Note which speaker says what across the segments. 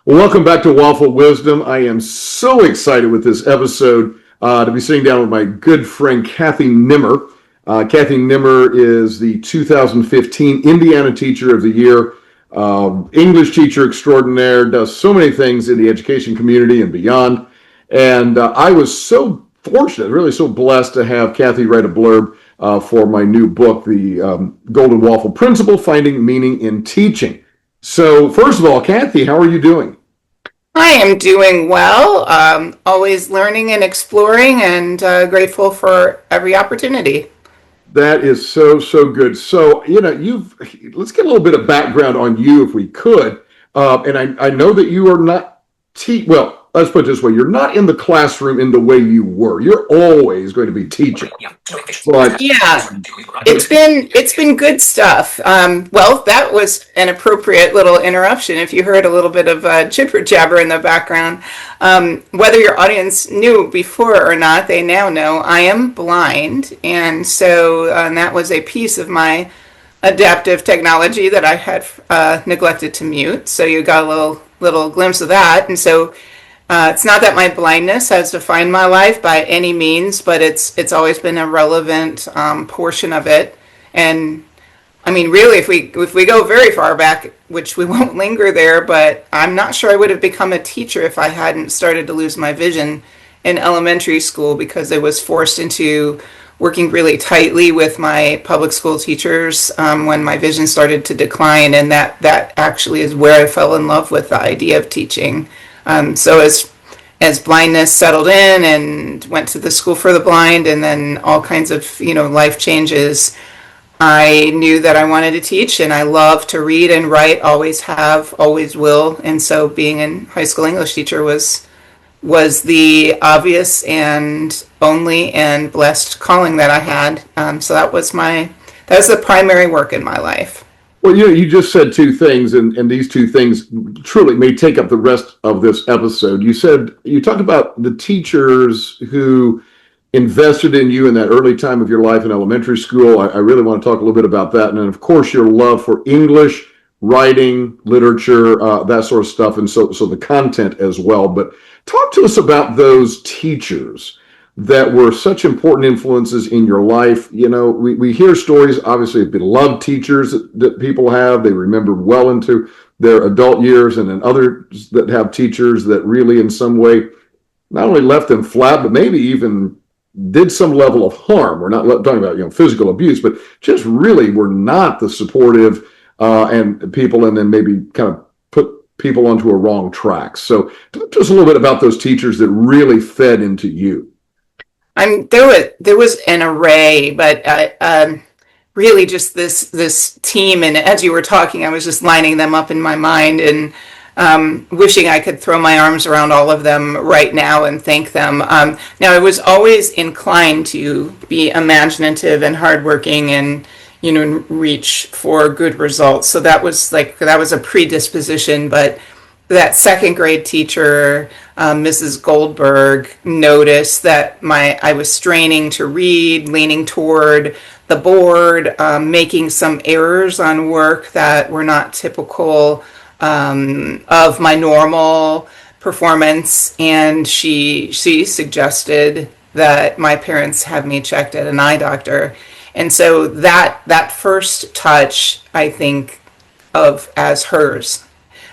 Speaker 1: Well, welcome back to Waffle Wisdom. I am so excited with this episode to be sitting down with my good friend Kathy Nimmer. Kathy Nimmer is the 2015 Indiana Teacher of the Year, English teacher extraordinaire, does so many things in the education community and beyond. And I was so fortunate, really so blessed to have Kathy write a blurb for my new book, The Golden Waffle Principle, Finding Meaning in Teaching. So first of all, Kathy, how are you doing?
Speaker 2: I am doing well, always learning and exploring, and grateful for every opportunity.
Speaker 1: That is so good. So, you've let's get a little bit of background on you if we could. And I know that you are not well, let's put it this way, you're not in the classroom in the way you were. You're always going to be teaching. But
Speaker 2: Yeah, it's been good stuff. Well, that was an appropriate little interruption. If you heard a little bit of jibber jabber in the background, whether your audience knew before or not, they now know I am blind, and so that was a piece of my adaptive technology that I had neglected to mute. So you got a little glimpse of that, and so. It's not that my blindness has defined my life by any means, but it's always been a relevant portion of it. And I mean, really, if we go very far back, which we won't linger there, but I'm not sure I would have become a teacher if I hadn't started to lose my vision in elementary school, because I was forced into working really tightly with my public school teachers when my vision started to decline, and that actually is where I fell in love with the idea of teaching. So as blindness settled in and went to the school for the blind, and then all kinds of life changes, I knew that I wanted to teach, and I love to read and write, always have, always will. And so being a high school English teacher was the obvious and only and blessed calling that I had. So that was the primary work in my life.
Speaker 1: well, you just said two things, and these two things truly may take up the rest of this episode. You talked about the teachers who invested in you in that early time of your life in elementary school. I really want to talk a little bit about that. And then, of course, your love for English, writing, literature, that sort of stuff, and so the content as well. But talk to us about those teachers that were such important influences in your life. We hear stories, obviously, of beloved teachers that people have. They remember well into their adult years, and then others that have teachers that really in some way not only left them flat, but maybe even did some level of harm. We're not talking about physical abuse, but just really were not the supportive and people, and then maybe kind of put people onto a wrong track. So talk to us a little bit about those teachers that really fed into you.
Speaker 2: There was an array, but really just this team. And as you were talking, I was just lining them up in my mind, and wishing I could throw my arms around all of them right now and thank them. Now, I was always inclined to be imaginative and hardworking, and reach for good results. So that was a predisposition. But that second grade teacher, Mrs. Goldberg, noticed that I was straining to read, leaning toward the board, making some errors on work that were not typical of my normal performance, and she suggested that my parents have me checked at an eye doctor. And so that first touch, I think of as hers,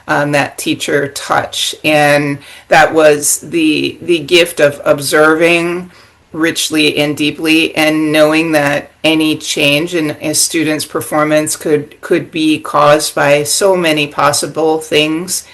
Speaker 2: that teacher touch, and that was the gift of observing richly and deeply, and knowing that any change in a student's performance could be caused by so many possible things.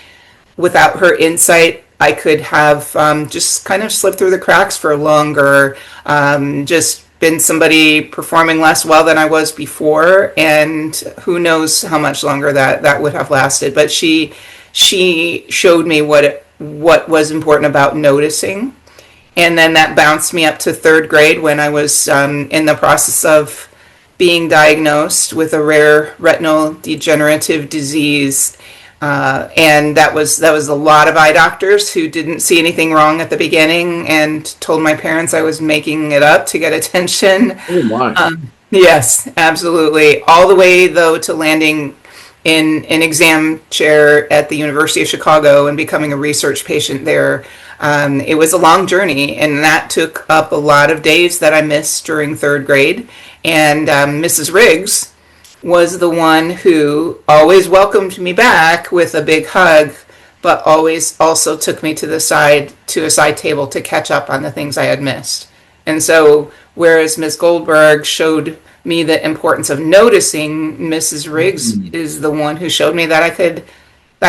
Speaker 2: Without her insight, I could have just kind of slipped through the cracks for longer, just been somebody performing less well than I was before, and who knows how much longer that would have lasted. But she showed me what was important about noticing. And then that bounced me up to third grade, when I was in the process of being diagnosed with a rare retinal degenerative disease. And that was a lot of eye doctors who didn't see anything wrong at the beginning, and told my parents I was making it up to get attention.
Speaker 1: Oh my.
Speaker 2: Yes, absolutely. All the way, though, to landing in an exam chair at the University of Chicago and becoming a research patient there. It was a long journey, and that took up a lot of days that I missed during third grade. And Mrs. Riggs was the one who always welcomed me back with a big hug, but always also took me to the side, to a side table to catch up on the things I had missed. And so, whereas Ms. Goldberg showed me the importance of noticing, Mrs. Riggs is the one who showed me that I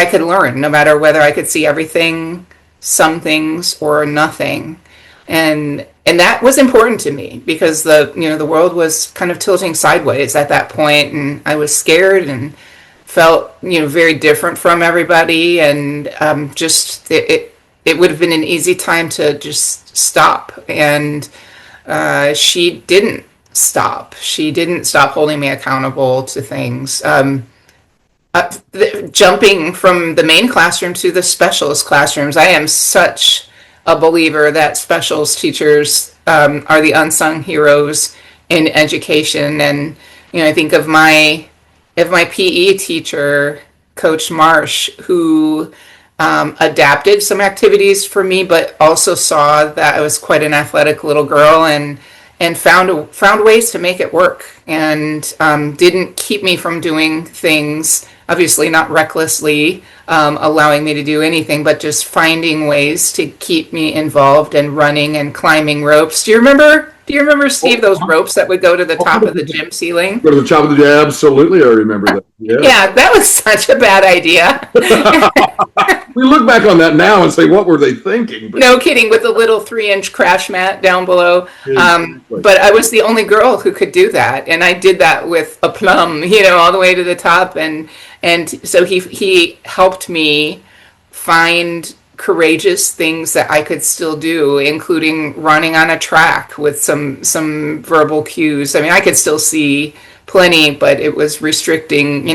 Speaker 2: could learn, no matter whether I could see everything, some things, or nothing. And that was important to me because the world was kind of tilting sideways at that point, and I was scared and felt very different from everybody, and just it would have been an easy time to just stop. And she didn't stop. She didn't stop holding me accountable to things. Jumping from the main classroom to the specialist classrooms, I am such a believer that specials teachers are the unsung heroes in education. And I think of my PE teacher, Coach Marsh, who adapted some activities for me, but also saw that I was quite an athletic little girl, and found ways to make it work, and didn't keep me from doing things, obviously not recklessly allowing me to do anything, but just finding ways to keep me involved and running and climbing ropes. Do you remember, Steve, those ropes that would go to the top of the gym ceiling?
Speaker 1: Go to the top of the gym, absolutely, I remember that.
Speaker 2: Yeah, that was such a bad idea.
Speaker 1: We look back on that now and say, what were they thinking?
Speaker 2: No kidding, with a little 3-inch crash mat down below. But I was the only girl who could do that, and I did that with aplomb, all the way to the top. And so he helped me find courageous things that I could still do, including running on a track with some verbal cues. I mean, I could still see plenty, but it was restricting,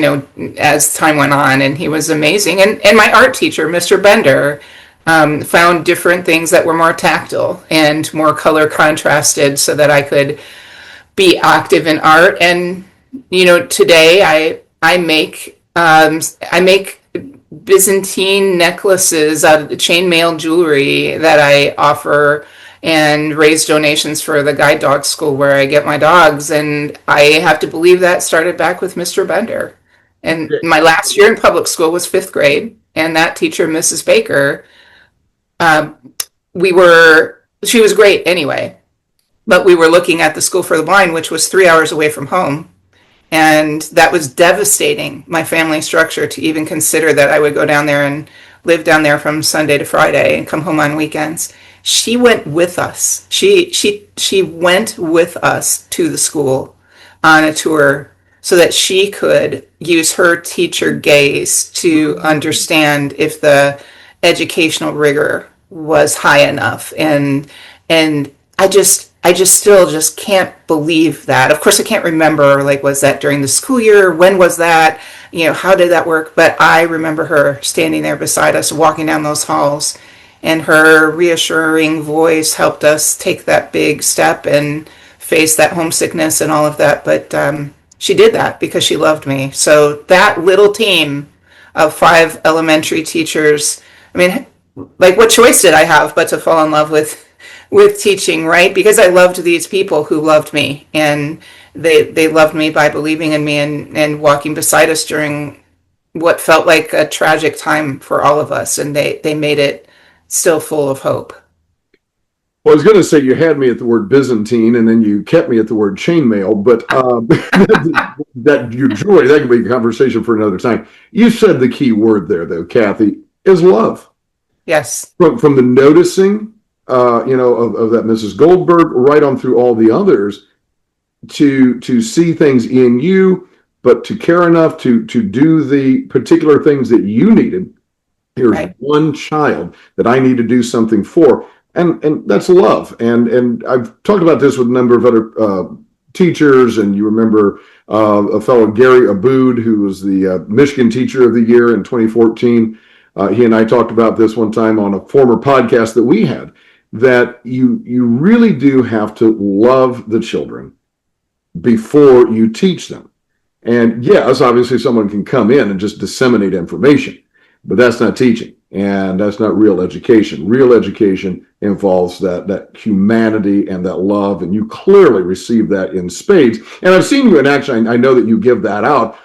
Speaker 2: as time went on. And he was amazing. And my art teacher, Mr. Bender, found different things that were more tactile and more color contrasted so that I could be active in art. And, today I make Byzantine necklaces out of the chainmail jewelry that I offer, and raise donations for the guide dog school where I get my dogs. And I have to believe that started back with Mr. Bender. And my last year in public school was 5th grade, and that teacher, Mrs. Baker, she was great anyway, but we were looking at the School for the Blind, which was 3 hours away from home. And that was devastating, my family structure, to even consider that I would go down there and live down there from Sunday to Friday and come home on weekends. She went with us. She went with us to the school on a tour so that she could use her teacher gaze to understand if the educational rigor was high enough. And I just still just can't believe that. Of course, I can't remember, was that during the school year? When was that? How did that work? But I remember her standing there beside us, walking down those halls, and her reassuring voice helped us take that big step and face that homesickness and all of that. But she did that because she loved me. So that little team of 5 elementary teachers, I mean, what choice did I have but to fall in love with teaching, right? Because I loved these people who loved me, and they loved me by believing in me and walking beside us during what felt like a tragic time for all of us, and they made it still full of hope.
Speaker 1: Well, I was going to say you had me at the word Byzantine, and then you kept me at the word chainmail, but that your joy, that can be a conversation for another time. You said the key word there, though, Kathy, is love.
Speaker 2: Yes.
Speaker 1: From the noticing, of that Mrs. Goldberg, right on through all the others, to see things in you, but to care enough to do the particular things that you needed. Here's right. One child that I need to do something for. And that's love. And I've talked about this with a number of other teachers, and you remember a fellow, Gary Abood, who was the Michigan Teacher of the Year in 2014. He and I talked about this one time on a former podcast that we had, that you really do have to love the children before you teach them. And yes, obviously someone can come in and just disseminate information, but that's not teaching. And that's not real education. Real education involves that humanity and that love, and you clearly receive that in spades. And I've seen you in action. I know that you give that out.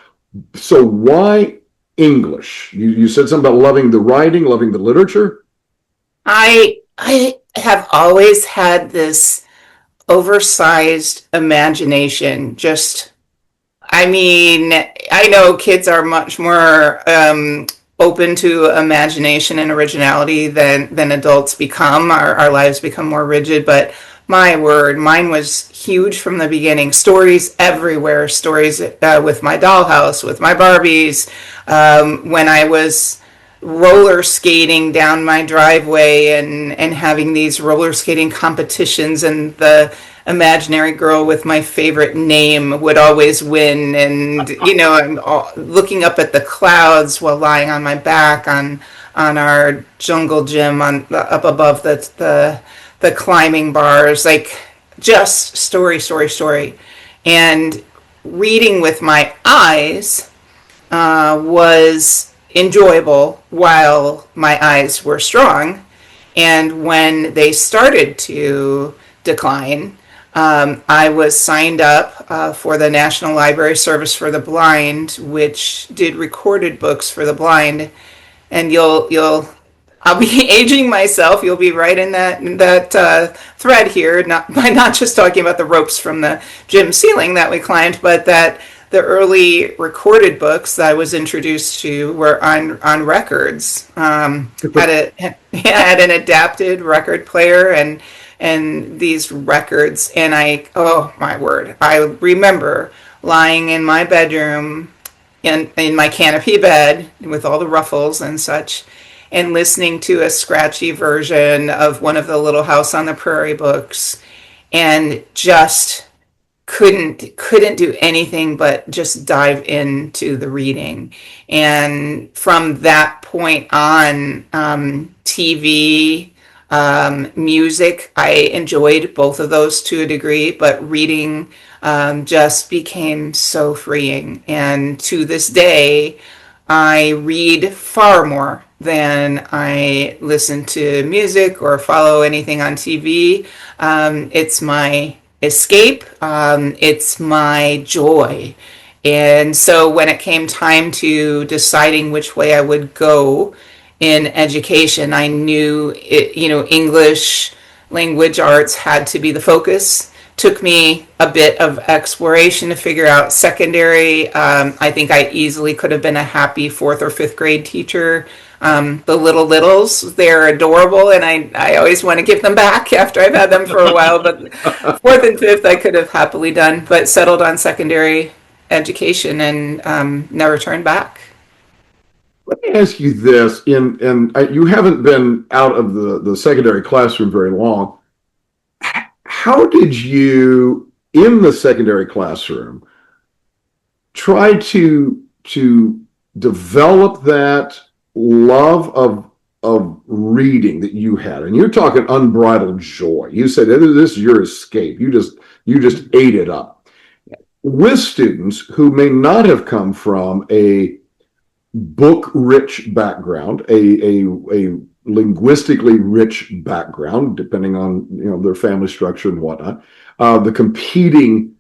Speaker 1: So why English? You said something about loving the writing, loving the literature.
Speaker 2: I have always had this oversized imagination. Just, I mean, I know kids are much more open to imagination and originality than adults become. Our lives become more rigid, but my word, mine was huge from the beginning. Stories everywhere, stories with my dollhouse, with my Barbies. When I was roller skating down my driveway and having these roller skating competitions, and the imaginary girl with my favorite name would always win, and I'm looking up at the clouds while lying on my back on our jungle gym on up above the climbing bars, like just story, and reading with my eyes was enjoyable while my eyes were strong. And when they started to decline, I was signed up for the National Library Service for the Blind, which did recorded books for the blind. And I'll be aging myself. You'll be right in that thread here, not by not just talking about the ropes from the gym ceiling that we climbed, but that the early recorded books that I was introduced to were on records. Had an adapted record player and these records, and oh my word, I remember lying in my bedroom in my canopy bed with all the ruffles and such, and listening to a scratchy version of one of the Little House on the Prairie books, and just couldn't do anything but just dive into the reading. And from that point on, TV, music, I enjoyed both of those to a degree, but reading just became so freeing. And to this day, I read far more than I listen to music or follow anything on TV. It's my escape. It's my joy. And so when it came time to deciding which way I would go in education, I knew English language arts had to be the focus. Took me a bit of exploration to figure out secondary. I think I easily could have been a happy fourth or fifth grade teacher. The littles, they're adorable, and I always want to give them back after I've had them for a while. But fourth and fifth, I could have happily done, but settled on secondary education and never turned back.
Speaker 1: Let me ask you this: you haven't been out of the secondary classroom very long. How did you, in the secondary classroom, try to develop that love of reading that you had? And you're talking unbridled joy. You said this is your escape. You just ate it up. With students who may not have come from a book-rich background, a linguistically rich background, depending on their family structure and whatnot, the competing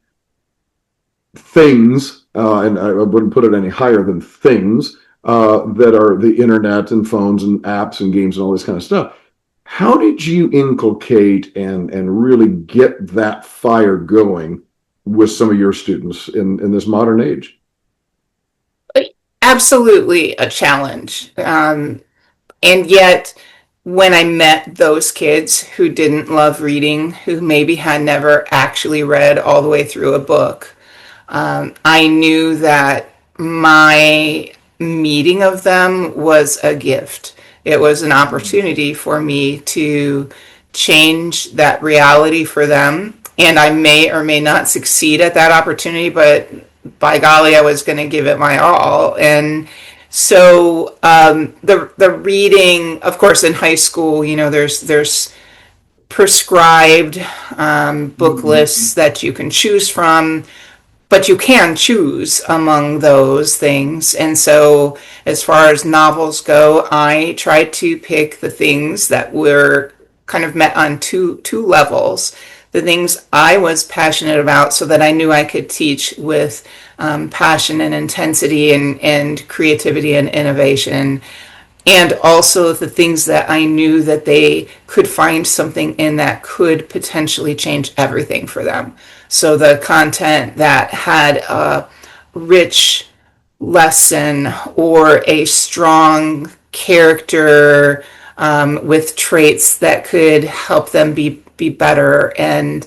Speaker 1: things, and I wouldn't put it any higher than things, that are the internet and phones and apps and games and all this kind of stuff. How did you inculcate and really get that fire going with some of your students in this modern age?
Speaker 2: Absolutely a challenge. And yet, when I met those kids who didn't love reading, who maybe had never actually read all the way through a book, I knew that my meeting of them was a gift. It was an opportunity for me to change that reality for them. And I may or may not succeed at that opportunity, but by golly, I was going to give it my all. And so the reading, of course, in high school, there's prescribed book lists that you can choose from. but you can choose among those things. And so, as far as novels go, I tried to pick the things that were kind of met on two levels. The things I was passionate about, so that I knew I could teach with passion and intensity and creativity and innovation, and also the things that I knew that they could find something in that could potentially change everything for them. So the content that had a rich lesson or a strong character with traits that could help them be better and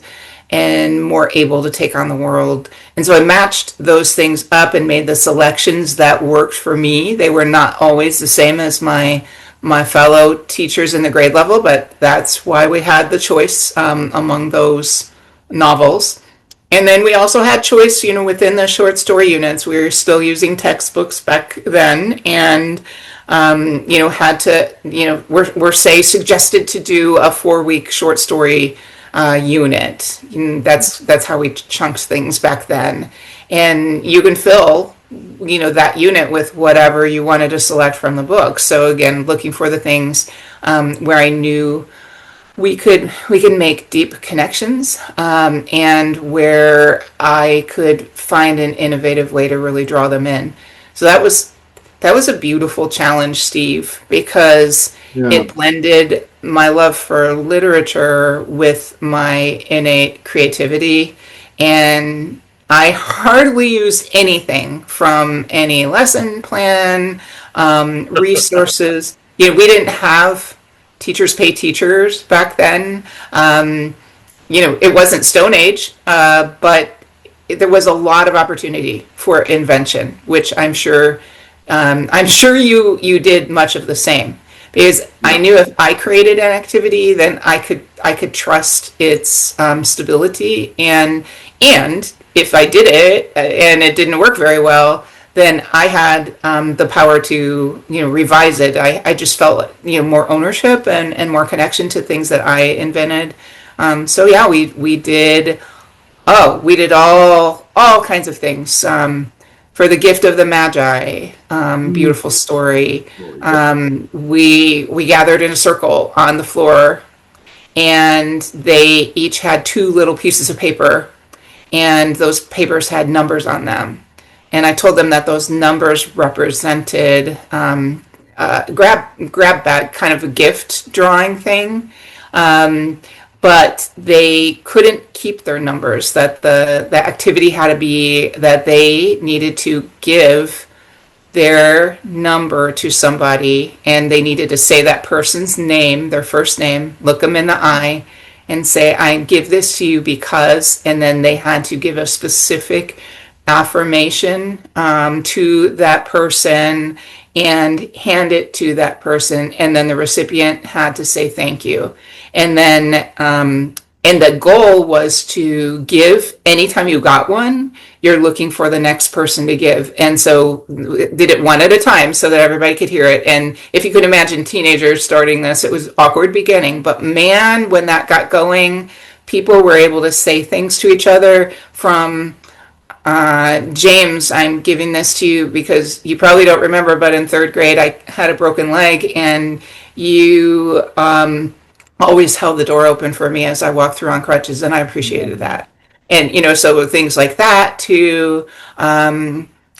Speaker 2: more able to take on the world. And so I matched those things up and made the selections that worked for me. They were not always the same as my fellow teachers in the grade level, but that's why we had the choice among those novels. And then we also had choice, within the short story units. We were still using textbooks back then, and had to, we're say suggested to do a 4-week short story unit. That's how we chunked things back then. And you can fill, that unit with whatever you wanted to select from the book. So again, looking for the things where I knew we could make deep connections, and where I could find an innovative way to really draw them in. So that was a beautiful challenge, Steve, because it blended my love for literature with my innate creativity. And I hardly used anything from any lesson plan, resources. We didn't have teachers pay teachers back then. It wasn't Stone Age, but there was a lot of opportunity for invention, which I'm sure you did much of the same, because I knew if I created an activity, then I could trust its stability, and if I did it and it didn't work very well, then I had the power to revise it. I just felt more ownership and more connection to things that I invented. So yeah, we did all kinds of things. For the Gift of the Magi, beautiful story. We gathered in a circle on the floor, and they each had 2 little pieces of paper, and those papers had numbers on them. And I told them that those numbers represented grab bag, kind of a gift drawing thing. But they couldn't keep their numbers, that the activity had to be that they needed to give their number to somebody, and they needed to say that person's name, their first name, look them in the eye, and say, I give this to you because, and then they had to give a specific affirmation to that person and hand it to that person, and then the recipient had to say thank you. And then and the goal was to give anytime you got one, you're looking for the next person to give. And so did it one at a time so that everybody could hear it. And if you could imagine teenagers starting this, it was awkward beginning, but man, when that got going, people were able to say things to each other from James, I'm giving this to you because you probably don't remember, but in 3rd grade, I had a broken leg, and you always held the door open for me as I walked through on crutches, and I appreciated that. And so things like that to,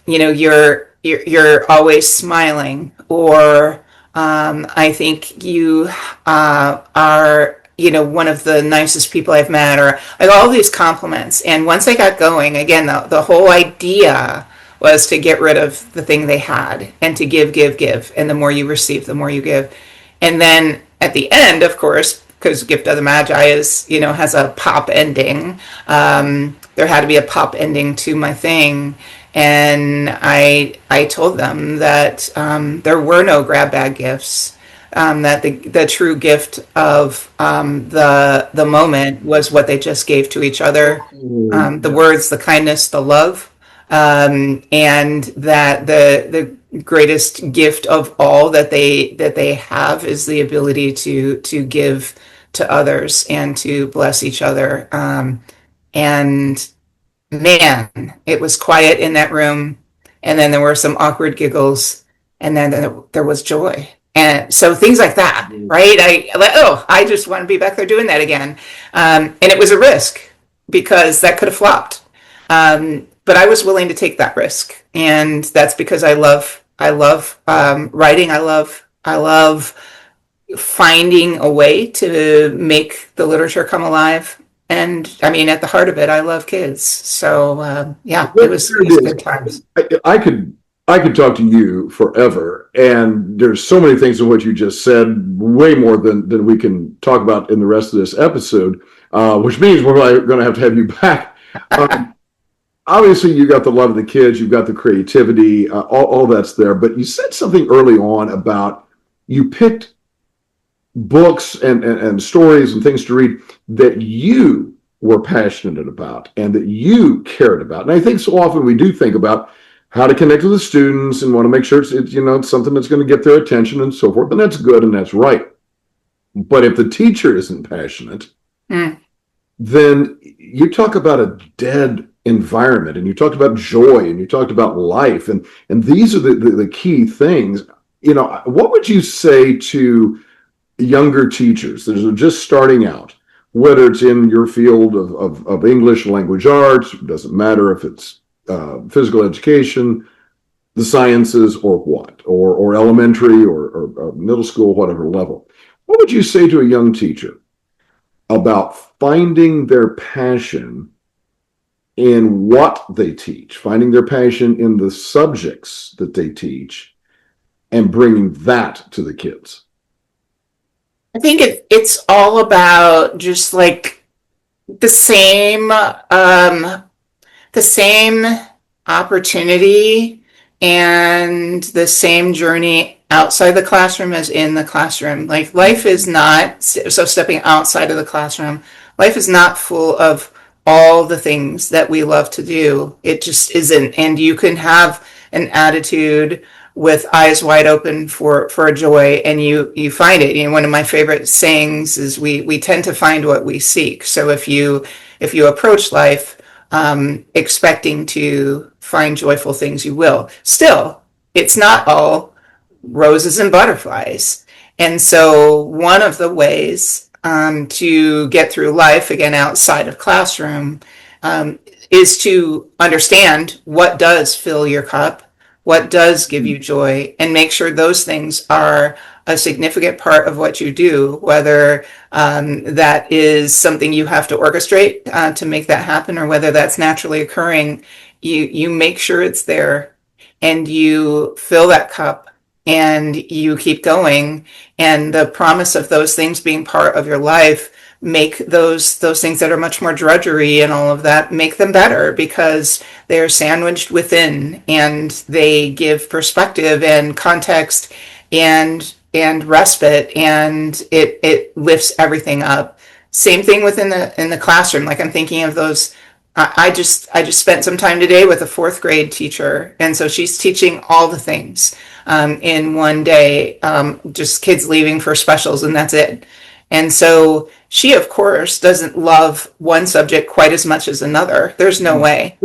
Speaker 2: you're always smiling, or I think you are one of the nicest people I've met, or like all these compliments. And once I got going, again, the whole idea was to get rid of the thing they had and to give. And the more you receive, the more you give. And then at the end, of course, because Gift of the Magi is, has a pop ending, there had to be a pop ending to my thing. And I told them that there were no grab bag gifts. That the true gift of the moment was what they just gave to each other, the words, the kindness, the love, and that the greatest gift of all that they have is the ability to give to others and to bless each other. And man, it was quiet in that room. And then there were some awkward giggles. And then there was joy. And so things like that, right? I just want to be back there doing that again. And it was a risk because that could have flopped. But I was willing to take that risk. And that's because I love writing. I love finding a way to make the literature come alive. And I mean, at the heart of it, I love kids. So yeah, it was good times.
Speaker 1: I could talk to you forever, and there's so many things in what you just said, way more than we can talk about in the rest of this episode, which means we're going to have you back. Obviously, you got the love of the kids, you've got the creativity, all that's there. But you said something early on about you picked books and stories and things to read that you were passionate about and that you cared about. And I think so often we do think about how to connect with the students and want to make sure it's something that's going to get their attention and so forth. And that's good and that's right. But if the teacher isn't passionate, then you talk about a dead environment, and you talked about joy, and you talked about life, and these are the key things. What would you say to younger teachers that are just starting out, whether it's in your field of English language arts, it doesn't matter if it's physical education, the sciences, or what, or elementary or middle school, whatever level? What would you say to a young teacher about finding their passion in what they teach, finding their passion in the subjects that they teach, and bringing that to the kids?
Speaker 2: I think it's all about just like the same opportunity and the same journey outside the classroom as in the classroom. Like life is not, so stepping outside of the classroom, life is not full of all the things that we love to do. It just isn't. And you can have an attitude with eyes wide open for a joy, and you find it. One of my favorite sayings is we tend to find what we seek. So if you approach life expecting to find joyful things, you will. Still, it's not all roses and butterflies. And so one of the ways to get through life, again, outside of classroom, is to understand what does fill your cup, what does give you joy, and make sure those things are a significant part of what you do, whether that is something you have to orchestrate to make that happen, or whether that's naturally occurring. You make sure it's there, and you fill that cup, and you keep going. And the promise of those things being part of your life make those things that are much more drudgery and all of that, make them better, because they're sandwiched within, and they give perspective and context and respite, and it lifts everything up. Same thing within in the classroom. Like I'm thinking of those. I just spent some time today with a fourth grade teacher, and so she's teaching all the things in one day, just kids leaving for specials, and that's it. And so she, of course, doesn't love one subject quite as much as another. There's no way.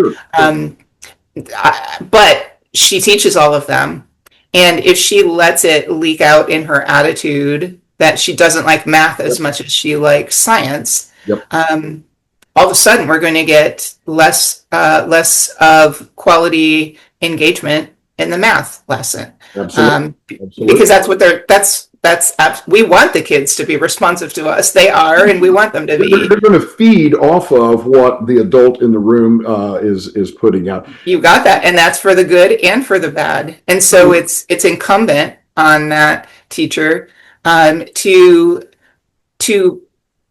Speaker 2: But she teaches all of them. And if she lets it leak out in her attitude that she doesn't like math as much as she likes science, all of a sudden we're going to get less of quality engagement in the math lesson. Absolutely. Because that's what we want the kids to be responsive to us. They are, and we want them to be.
Speaker 1: They're going to feed off of what the adult in the room is putting out.
Speaker 2: You got that, and that's for the good and for the bad. And so it's incumbent on that teacher to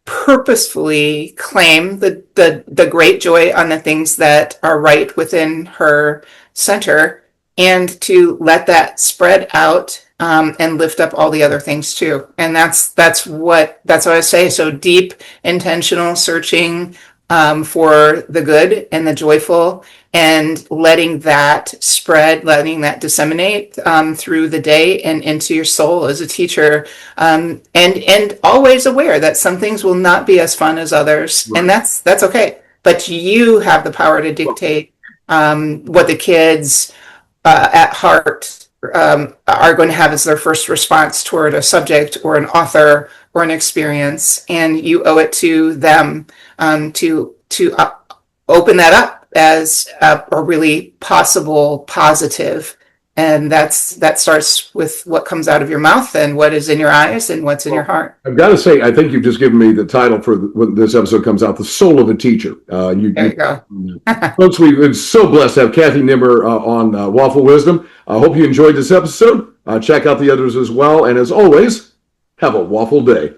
Speaker 2: purposefully claim the great joy on the things that are right within her center, and to let that spread out and lift up all the other things too. And that's what I say. So deep, intentional searching for the good and the joyful, and letting that spread, letting that disseminate through the day and into your soul as a teacher, and always aware that some things will not be as fun as others, right. And that's okay. but you have the power to dictate what the kids at heart are going to have as their first response toward a subject or an author or an experience, and you owe it to them to open that up as a really possible positive. And that starts with what comes out of your mouth and what is in your eyes and what's in your heart.
Speaker 1: I've got to say, I think you've just given me the title for when this episode comes out, The Soul of a Teacher.
Speaker 2: There you go.
Speaker 1: Folks, we've been so blessed to have Kathy Nimmer on Waffle Wisdom. I hope you enjoyed this episode. Check out the others as well. And as always, have a waffle day.